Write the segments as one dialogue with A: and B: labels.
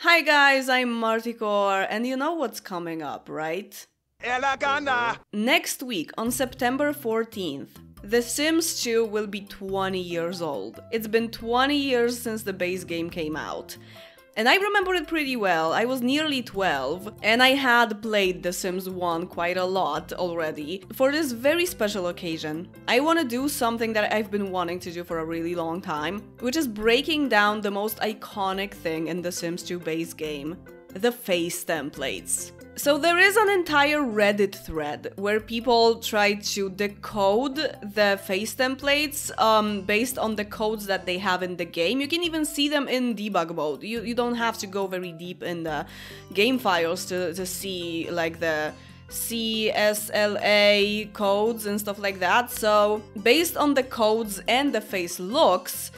A: Hi guys, I'm Martikor, and you know what's coming up, right? Next week, on September 14th, The Sims 2 will be 20 years old. It's been 20 years since the base game came out. And I remember it pretty well. I was nearly 12, and I had played The Sims 1 quite a lot already. For this very special occasion, I want to do something that I've been wanting to do for a really long time, which is breaking down the most iconic thing in The Sims 2 base game, the face templates. So there is an entire Reddit thread where people try to decode the face templates based on the codes that they have in the game. You can even see them in debug mode. You don't have to go very deep in the game files to see like the CSLA codes and stuff like that. So based on the codes and the face looks,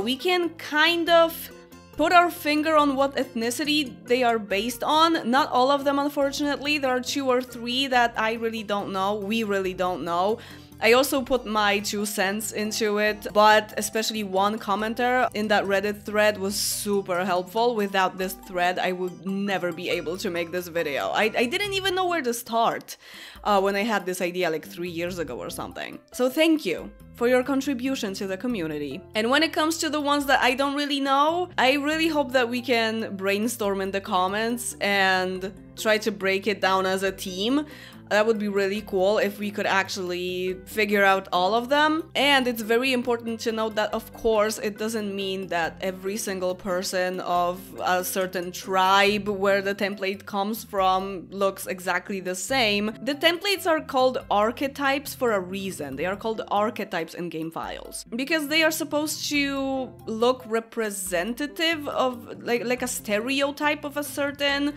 A: we can kind of put our finger on what ethnicity they are based on. Not all of them, unfortunately. There are 2 or 3 that I really don't know. We really don't know. I also put my 2 cents into it, but especially one commenter in that Reddit thread was super helpful. Without this thread, I would never be able to make this video. I didn't even know where to start when I had this idea like 3 years ago or something. So thank you for your contribution to the community. And when it comes to the ones that I don't really know, I really hope that we can brainstorm in the comments and try to break it down as a team. That would be really cool if we could actually figure out all of them. And it's very important to note that, of course, it doesn't mean that every single person of a certain tribe where the template comes from looks exactly the same. The templates are called archetypes for a reason. They are called archetypes in game files because they are supposed to look representative of like a stereotype of a certain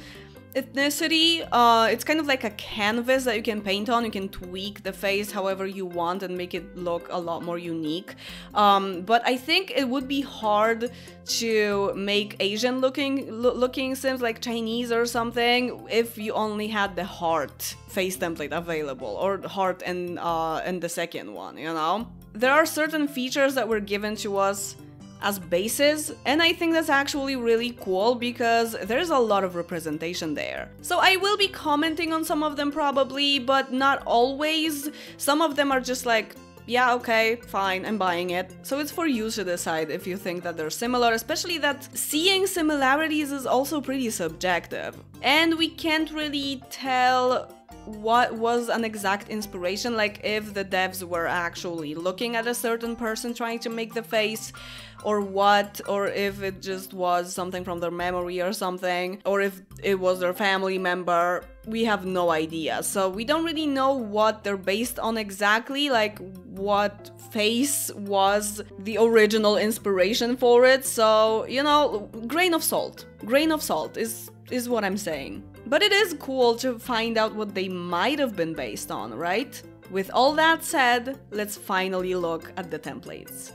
A: ethnicity. It's kind of like a canvas that you can paint on. You can tweak the face however you want and make it look a lot more unique. But I think it would be hard to make Asian looking Sims, like Chinese or something, if you only had the heart face template available, or heart and the second one, you know? There are certain features that were given to us as bases, and I think that's actually really cool because there's a lot of representation there. So I will be commenting on some of them probably, but not always. Some of them are just like, yeah, okay, fine, I'm buying it. So it's for you to decide if you think that they're similar, especially that seeing similarities is also pretty subjective. And we can't really tell what was an exact inspiration, like if the devs were actually looking at a certain person trying to make the face, or what, or if it just was something from their memory or something, or if it was their family member. We have no idea. So we don't really know what they're based on exactly, like what face was the original inspiration for it. So, you know, grain of salt. Grain of salt is what I'm saying. But it is cool to find out what they might have been based on, right? With all that said, let's finally look at the templates.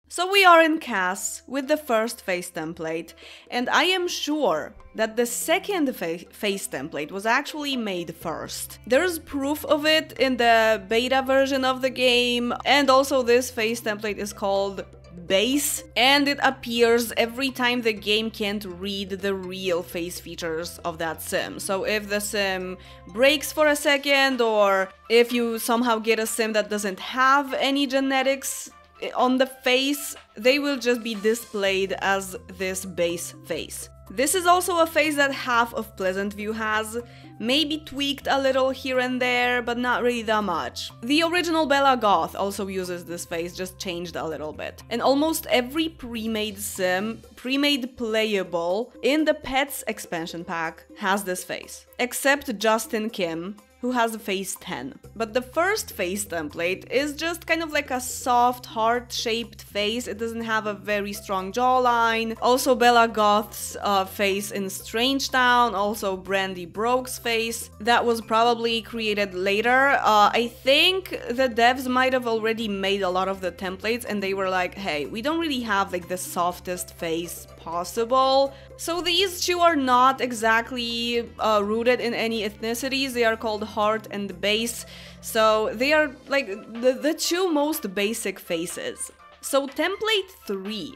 A: So we are in CAS with the first face template, and I am sure that the second face template was actually made first. There's proof of it in the beta version of the game, and also this face template is called base, and it appears every time the game can't read the real face features of that sim. So if the sim breaks for a second, or if you somehow get a sim that doesn't have any genetics on the face, they will just be displayed as this base face. This is also a face that half of Pleasant View has, maybe tweaked a little here and there, but not really that much. The original Bella Goth also uses this face, just changed a little bit. And almost every pre-made sim, pre-made playable, in the Pets expansion pack has this face. Except Justin Kim, who has a face 10. But the first face template is just kind of like a soft, heart-shaped face. It doesn't have a very strong jawline. Also Bella Goth's face in Strange Town, also Brandy Broke's face. That was probably created later. I think the devs might have already made a lot of the templates and they were like, hey, we don't really have like the softest face possible. So these 2 are not exactly rooted in any ethnicities. They are called heart and base. So they are like the 2 most basic faces. So template 3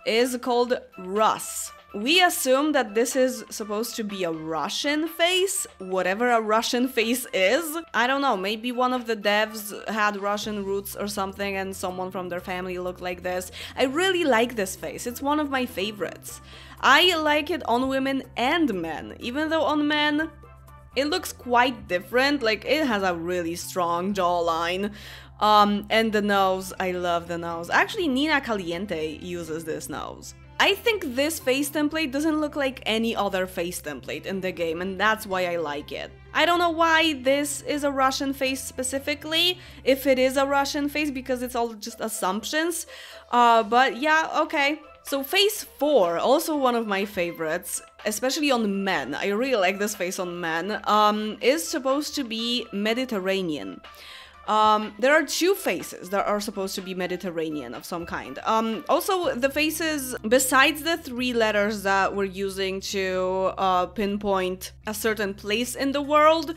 A: is called Rus. We assume that this is supposed to be a Russian face, whatever a Russian face is. I don't know, maybe one of the devs had Russian roots or something and someone from their family looked like this. I really like this face, it's one of my favorites. I like it on women and men, even though on men it looks quite different, like it has a really strong jawline. And the nose, I love the nose. Actually, Nina Caliente uses this nose. I think this face template doesn't look like any other face template in the game, and that's why I like it. I don't know why this is a Russian face specifically, if it is a Russian face, because it's all just assumptions. But yeah, okay. So face 4, also one of my favorites, especially on men, I really like this face on men, is supposed to be Mediterranean. There are 2 faces that are supposed to be Mediterranean of some kind. Also, the faces, besides the 3 letters that we're using to pinpoint a certain place in the world,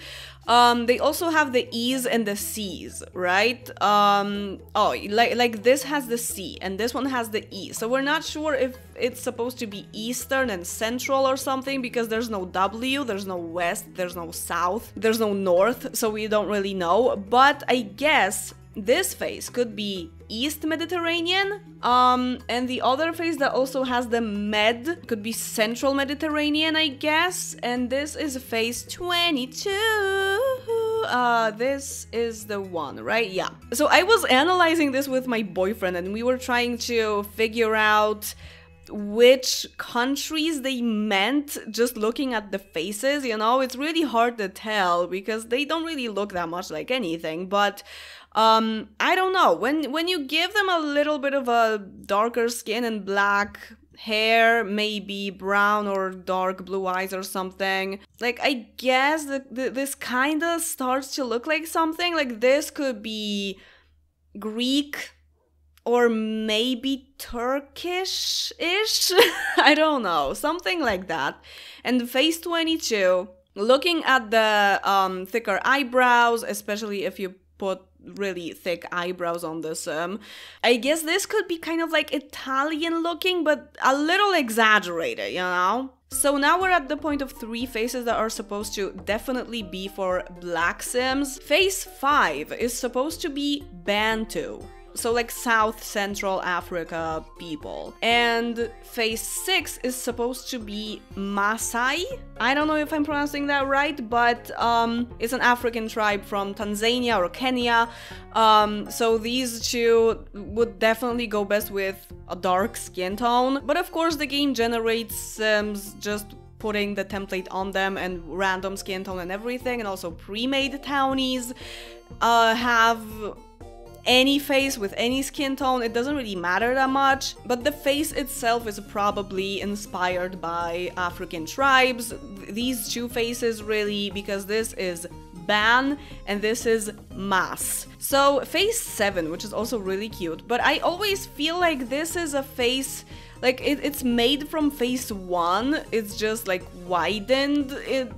A: they also have the E's and the C's, right? Like this has the C and this one has the E. So we're not sure if it's supposed to be Eastern and Central or something, because there's no W, there's no West, there's no South, there's no North, so we don't really know. But I guess this face could be East Mediterranean, and the other face that also has the Med could be Central Mediterranean, I guess, and this is face 22. This is the one, right? Yeah. So I was analyzing this with my boyfriend and we were trying to figure out which countries they meant just looking at the faces, you know? It's really hard to tell because they don't really look that much like anything, but I don't know. When you give them a little bit of a darker skin and black hair, maybe brown or dark blue eyes or something, like I guess this kind of starts to look like something. Like this could be Greek or maybe Turkish-ish? I don't know, something like that. And face 22, looking at the thicker eyebrows, especially if you put really thick eyebrows on this, I guess this could be kind of like Italian looking, but a little exaggerated, you know? So now we're at the point of 3 faces that are supposed to definitely be for Black Sims. Face 5 is supposed to be Bantu. So like South Central Africa people. And face 6 is supposed to be Maasai. I don't know if I'm pronouncing that right, but it's an African tribe from Tanzania or Kenya. So these 2 would definitely go best with a dark skin tone. But of course the game generates Sims just putting the template on them and random skin tone and everything. And also pre-made townies have any face with any skin tone. It doesn't really matter that much, but the face itself is probably inspired by African tribes. These 2 faces really, because this is Ban and this is Mas. So face 7, which is also really cute, but I always feel like this is a face, like it's made from face 1, it's just like widened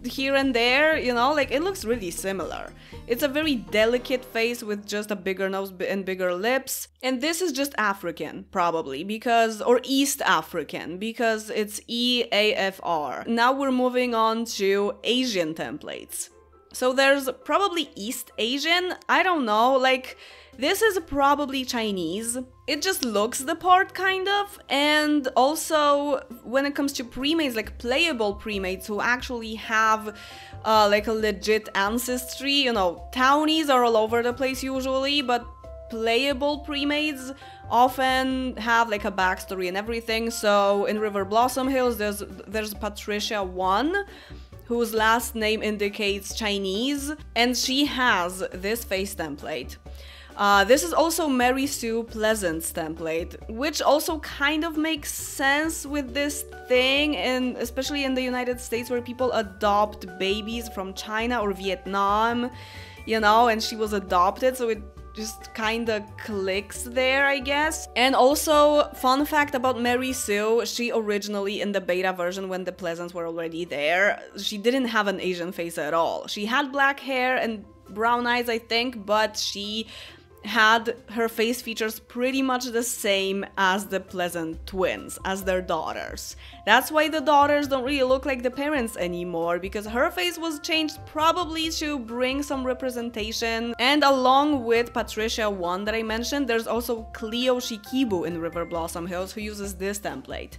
A: here and there, you know, like it looks really similar. It's a very delicate face with just a bigger nose and bigger lips. And this is just African, probably, because, or East African, because it's EAFR. Now we're moving on to Asian templates. So there's probably East Asian, I don't know, like, this is probably Chinese. It just looks the part, kind of. And also, when it comes to premates, like playable premates who actually have like a legit ancestry, you know, townies are all over the place usually, but playable premates often have like a backstory and everything. So in River Blossom Hills, there's Patricia 1, whose last name indicates Chinese, and she has this face template. This is also Mary Sue Pleasant's template, which also kind of makes sense with this thing, and especially in the United States where people adopt babies from China or Vietnam, you know, and she was adopted, so it just kinda clicks there, I guess. And also, fun fact about Mary Sue, she originally, in the beta version when the Pleasants were already there, she didn't have an Asian face at all. She had black hair and brown eyes, I think, but she had her face features pretty much the same as the Pleasant twins, as their daughters. That's why the daughters don't really look like the parents anymore, because her face was changed probably to bring some representation. And along with Patricia 1 that I mentioned, there's also Cleo Shikibu in River Blossom Hills who uses this template.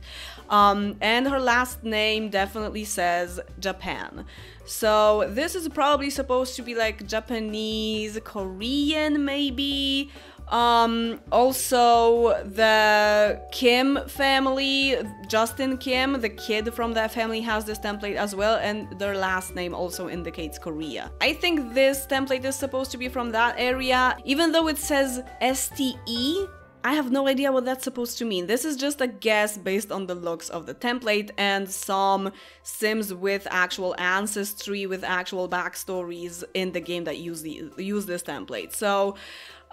A: And her last name definitely says Japan. So this is probably supposed to be like Japanese, Korean maybe. Also the Kim family, Justin Kim, the kid from that family, has this template as well, and their last name also indicates Korea. I think this template is supposed to be from that area, even though it says STE. I have no idea what that's supposed to mean. This is just a guess based on the looks of the template and some Sims with actual ancestry, with actual backstories in the game that use this template. So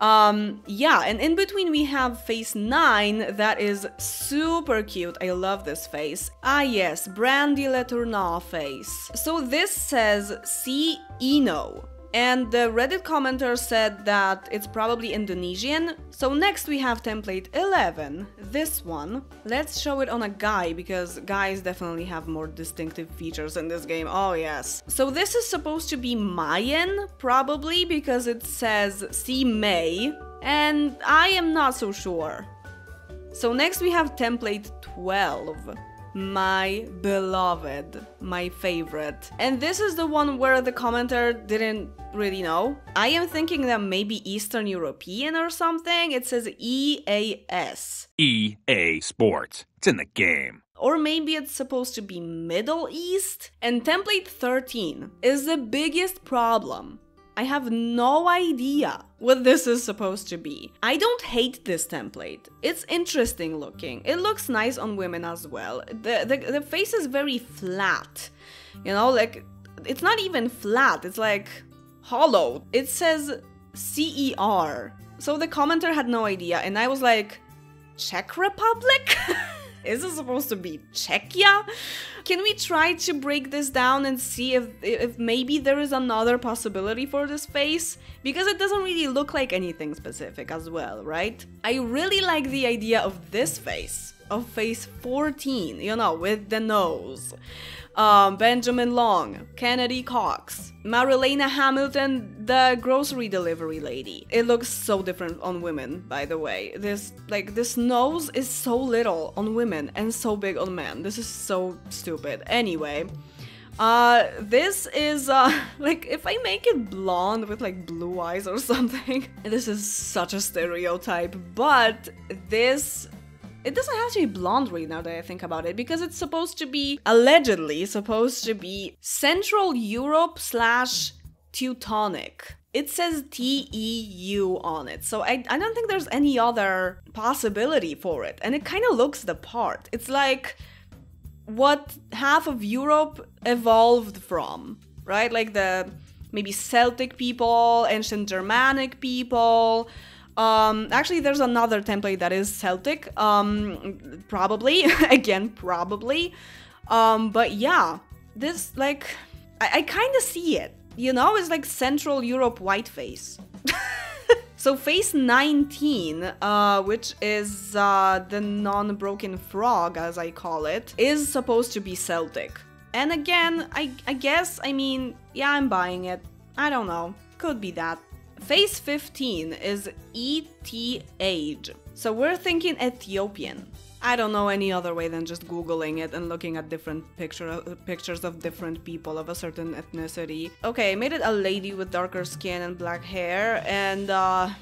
A: yeah, and in between we have face 9 that is super cute. I love this face. Ah yes, Brandy Letourneau face. So this says Si Ino. And the Reddit commenter said that it's probably Indonesian. So next we have template 11, this one. Let's show it on a guy, because guys definitely have more distinctive features in this game. Oh yes. So this is supposed to be Mayan, probably, because it says Si May, and I am not so sure. So next we have template 12. My beloved, my favorite. And this is the one where the commenter didn't really know. I am thinking that maybe Eastern European or something. It says EAS.
B: EA Sports. It's in the game.
A: Or maybe it's supposed to be Middle East. And template 13 is the biggest problem. I have no idea what this is supposed to be. I don't hate this template. It's interesting looking. It looks nice on women as well. The face is very flat. You know, like, it's not even flat. It's like hollow. It says CER. So the commenter had no idea, and I was like, Czech Republic? Is it supposed to be Czechia? Can we try to break this down and see if maybe there is another possibility for this face? Because it doesn't really look like anything specific as well, right? I really like the idea of this face, of face 14, you know, with the nose. Benjamin Long, Kennedy Cox, Marilena Hamilton, the grocery delivery lady. It looks so different on women, by the way. This nose is so little on women and so big on men. This is so stupid. Anyway, this is, like, if I make it blonde with, like, blue eyes or something, this is such a stereotype, but this... It doesn't have to be blonde right now that I think about it, because it's supposed to be, allegedly, supposed to be Central Europe / Teutonic. It says TEU on it, so I don't think there's any other possibility for it. And it kind of looks the part. It's like what half of Europe evolved from, right? Like the maybe Celtic people, ancient Germanic people. Actually, there's another template that is Celtic, probably, again, probably, but yeah, this, like, I kind of see it, you know, it's like Central Europe whiteface. So face 19, which is, the non-broken frog, as I call it, is supposed to be Celtic. And again, I guess, I mean, yeah, I'm buying it, I don't know, could be that. Face 15 is ETH, so we're thinking Ethiopian. I don't know any other way than just googling it and looking at different pictures of different people of a certain ethnicity. Okay, I made it a lady with darker skin and black hair, and I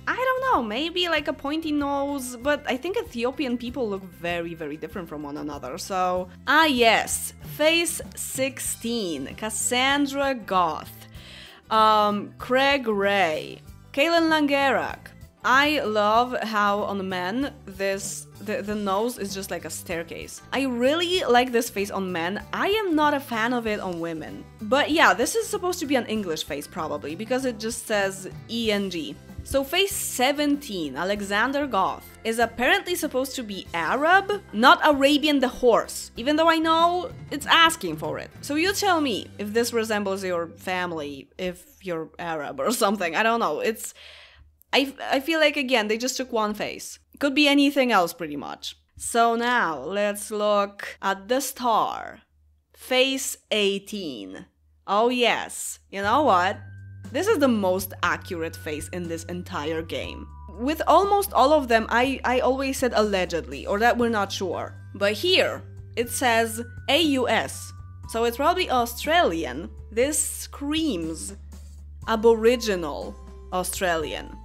A: don't know, maybe like a pointy nose, but I think Ethiopian people look very, very different from one another, so... Ah yes, face 16, Cassandra Goth. Craig Ray, Kaylin Langerak. I love how on men the nose is just like a staircase. I really like this face on men. I am not a fan of it on women. But yeah, this is supposed to be an English face probably, because it just says ENG. So face 17, Alexander Goth, is apparently supposed to be Arab, not Arabian the horse, even though I know it's asking for it. So you tell me if this resembles your family, if you're Arab or something, I don't know. I feel like, again, they just took one face. Could be anything else, pretty much. So now, let's look at the star. Face 18. Oh yes, you know what? This is the most accurate face in this entire game. With almost all of them, I always said allegedly, or that we're not sure. But here, it says AUS, so it's probably Australian. This screams Aboriginal Australian,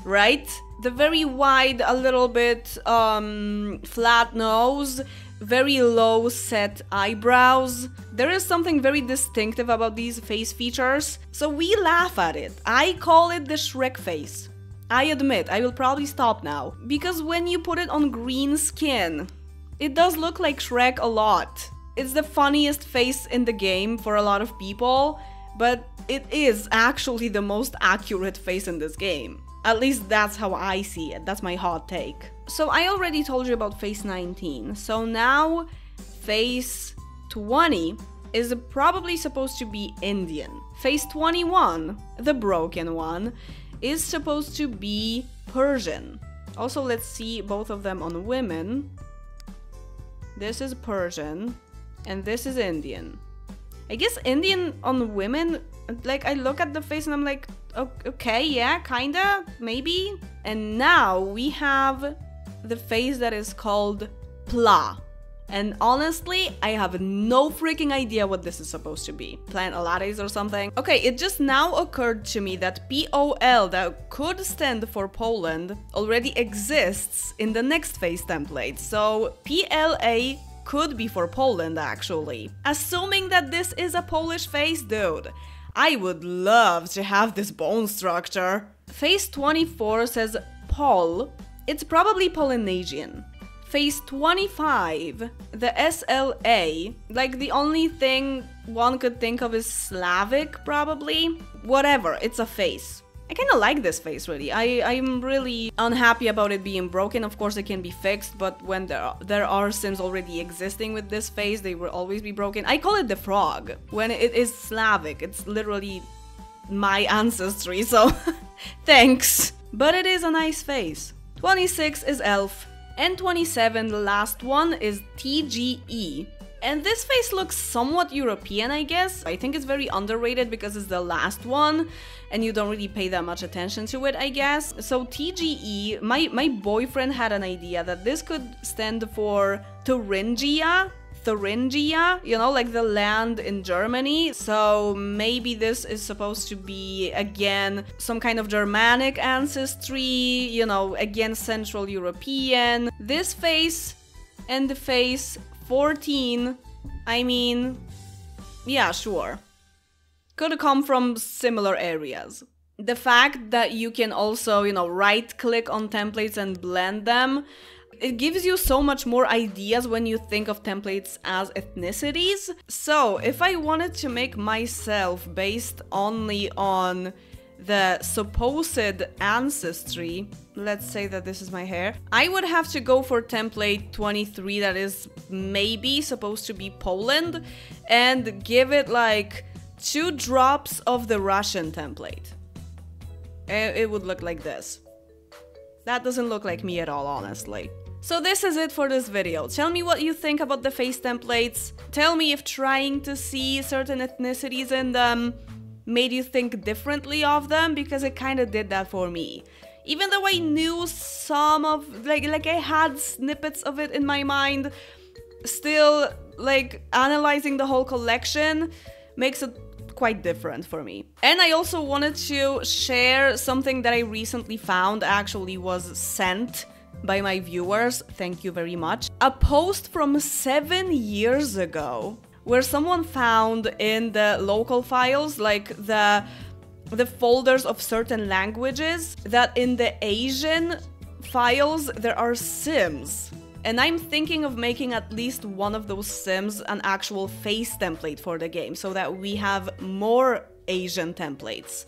A: right? The very wide, a little bit flat nose, very low set eyebrows. There is something very distinctive about these face features, so we laugh at it. I call it the Shrek face. I admit, I will probably stop now, because when you put it on green skin, it does look like Shrek a lot. It's the funniest face in the game for a lot of people, but it is actually the most accurate face in this game. At least that's how I see it, that's my hot take. So I already told you about face 19, so now face 20 is probably supposed to be Indian. Face 21, the broken one, is supposed to be Persian. Also, let's see both of them on women. This is Persian, and this is Indian. I guess Indian on women, like, I look at the face and I'm like, okay, yeah, kinda, maybe. And now we have the face that is called Pla. And honestly, I have no freaking idea what this is supposed to be. Plant Alades or something? Okay, it just now occurred to me that POL, that could stand for Poland, already exists in the next face template. So PLA could be for Poland, actually. Assuming that this is a Polish face, dude, I would love to have this bone structure. Face 24 says Pol. It's probably Polynesian. Face 25, the SLA, like the only thing one could think of is Slavic, probably. Whatever, it's a face. I kinda like this face, really. I'm really unhappy about it being broken. Of course, it can be fixed, but when there are Sims already existing with this face, they will always be broken. I call it the frog. When it is Slavic, it's literally my ancestry, so thanks. But it is a nice face. 26 is Elf. And 27, the last one, is TGE. And this face looks somewhat European, I guess. I think it's very underrated because it's the last one and you don't really pay that much attention to it, I guess. So TGE, my boyfriend had an idea that this could stand for Thuringia, you know, like the land in Germany. So maybe this is supposed to be, again, some kind of Germanic ancestry, you know, again, Central European. This face and the face 14, I mean, yeah, sure. Could come from similar areas. The fact that you can also, you know, right-click on templates and blend them, it gives you so much more ideas when you think of templates as ethnicities. So if I wanted to make myself based only on the supposed ancestry, let's say that this is my hair, I would have to go for template 23 that is maybe supposed to be Poland and give it like 2 drops of the Russian template. It would look like this. That doesn't look like me at all, honestly. So this is it for this video. Tell me what you think about the face templates. Tell me if trying to see certain ethnicities in them made you think differently of them, because it kind of did that for me. Even though I knew some of, like I had snippets of it in my mind, still, like, analyzing the whole collection makes it quite different for me. And I also wanted to share something that I recently found, actually was sent by my viewers, thank you very much. A post from 7 years ago, where someone found in the local files, like the folders of certain languages, that in the Asian files there are Sims. And I'm thinking of making at least one of those Sims an actual face template for the game, so that we have more Asian templates.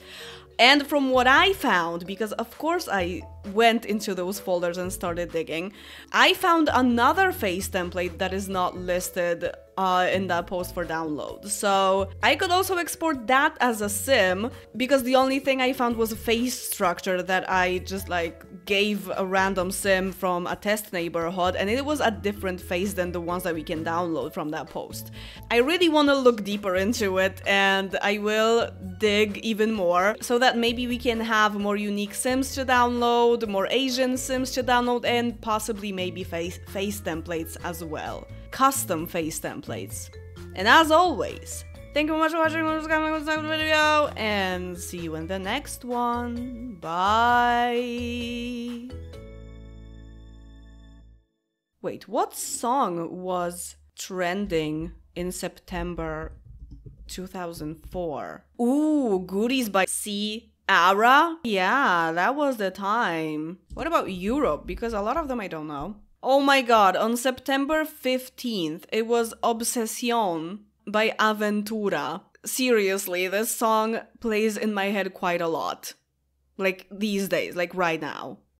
A: And from what I found, because of course I went into those folders and started digging, I found another face template that is not listed in that post for download. So I could also export that as a sim, because the only thing I found was a face structure that I just like gave a random sim from a test neighborhood, and it was a different face than the ones that we can download from that post. I really want to look deeper into it, and I will dig even more so that maybe we can have more unique sims to download, more Asian sims to download, and possibly maybe face templates as well. Custom face templates. And as always, thank you very much for watching this video, and see you in the next one. Bye! Wait, what song was trending in September 2004? Ooh, Goodies by Ciara? Yeah, that was the time. What about Europe? Because a lot of them I don't know. Oh my god, on September 15th, it was Obsession by Aventura. Seriously, this song plays in my head quite a lot. Like, these days, like right now.